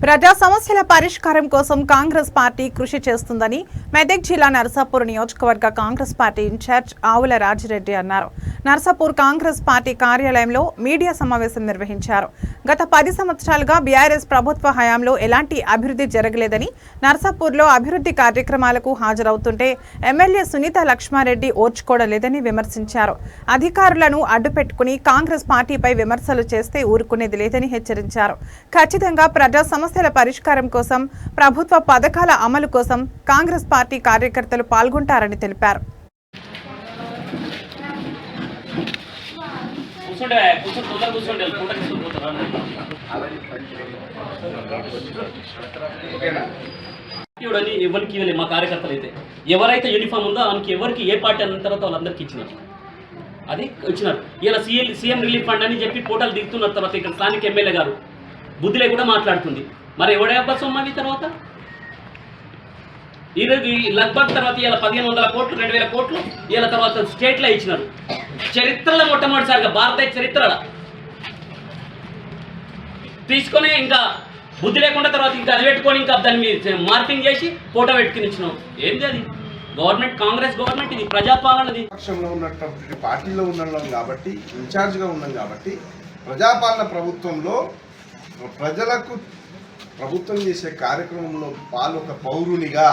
ప్రజా సమస్యల పరిష్కారం కోసం కాంగ్రెస్ పార్టీ కృషి చేస్తుందని మెదక్ జిల్లా నర్సాపూర్ నియోజకవర్గ కాంగ్రెస్ పార్టీ ఇన్ఛార్జ్ ఆవుల రాజిరెడ్డి అన్నారు. నర్సాపూర్ కాంగ్రెస్ పార్టీ కార్యాలయంలో మీడియా సమావేశం నిర్వహించారు. గత 10 సంవత్సరాలుగా బీఆర్ఎస్ ప్రభుత్వ హయాంలో ఎలాంటి అభివృద్ధి జరగలేదని, నర్సాపూర్లో అభివృద్ధి కార్యక్రమాలకు హాజరవుతుంటే ఎమ్మెల్యే సునీత లక్ష్మారెడ్డి ఓర్చుకోవడలేదని విమర్శించారు. అధికారులను అడ్డుపెట్టుకుని కాంగ్రెస్ పార్టీపై విమర్శలు చేస్తే ఊరుకునేది లేదని హెచ్చరించారు. ఖచ్చితంగా ప్రజా సమస్యల పరిష్కారం కోసం, ప్రభుత్వ పథకాల అమలు కోసం కాంగ్రెస్ పార్టీ కార్యకర్తలు పాల్గొంటారని తెలిపారు. ఎవరికి మా కార్యకర్తలు అయితే ఎవరైతే యూనిఫామ్ ఉందో ఆయనకి ఎవరికి ఏ పార్టీ అన్న తర్వాత వాళ్ళందరికీ ఇచ్చినారు. అది ఇచ్చినారు. ఇలా సీఎం రిలీఫ్ ఫండ్ అని చెప్పి ఫోటోలు దిగుతున్న తర్వాత ఇక్కడ స్థానిక ఎమ్మెల్యే గారు బుద్ధిలే కూడా మాట్లాడుతుంది. మరి ఎవడే అబ్బసం అవి తర్వాత ఈరోజు లగ్భగ్ తర్వాత ఇలా 1500 కోట్లు 2000 కోట్లు ఇలా తర్వాత స్టేట్లో ఇచ్చినారు. చరిత్రలో మొట్టమొదటిసారిగా భారతదేశ చరిత్రలో తీసుకొని ఇంకా బుద్ధి లేకుండా తర్వాత ఇంకా అది పెట్టుకొని ఇంకా దాన్ని మార్పింగ్ చేసి ఫోటో పెట్టుకుని ఇచ్చినాం. ఏంది అది? గవర్నమెంట్, కాంగ్రెస్ గవర్నమెంట్, ఇది ప్రజాపాలనది. పక్షంలో ఉన్నటువంటి పార్టీలో ఉన్నాం కాబట్టి, ఇన్ఛార్జ్గా ఉన్నాం కాబట్టి, ప్రజాపాలన ప్రభుత్వంలో ప్రజలకు ప్రభుత్వం చేసే కార్యక్రమంలో ఒక పౌరునిగా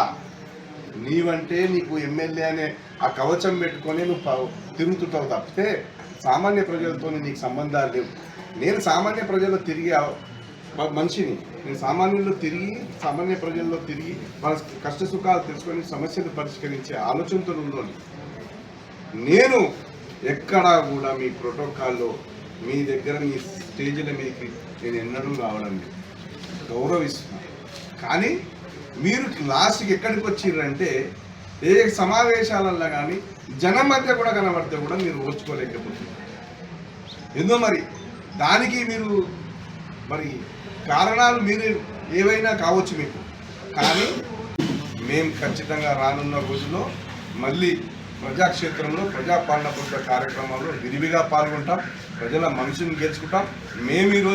నీవంటే నీకు ఎమ్మెల్యే అనే ఆ కవచం పెట్టుకొని నువ్వు తిరుగుతుంటావు తప్పితే సామాన్య ప్రజలతో నీకు సంబంధాలు లేవు. నేను సామాన్య ప్రజల్లో తిరిగే మనిషిని. నేను సామాన్య ప్రజల్లో తిరిగి వాళ్ళ కష్ట సుఖాలు తెలుసుకొని సమస్యలు పరిష్కరించే ఆలోచనతో ఉందని నేను ఎక్కడా కూడా మీ ప్రోటోకాల్లో మీ దగ్గర మీ స్టేజ్ల మీదకి నేను ఎన్నడూ రావడం లేదు, గౌరవిస్తున్నాను. కానీ మీరు లాస్ట్కి ఎక్కడికి వచ్చిర్రంటే ఏ సమావేశాలల్లో కానీ జనం మధ్య కూడా కనబడితే కూడా మీరు ఓర్చుకోలేకపోతున్నారు. ఎందుకో మరి దానికి మీరు మరి కారణాలు మీరు ఏవైనా కావచ్చు మీకు. కానీ మేము ఖచ్చితంగా రానున్న రోజుల్లో మళ్ళీ ప్రజాక్షేత్రంలో ప్రజాపాలన కార్యక్రమాల్లో విరివిగా పాల్గొంటాం. ప్రజల మనసుని గెలుచుకుంటాం. మేము ఈరోజు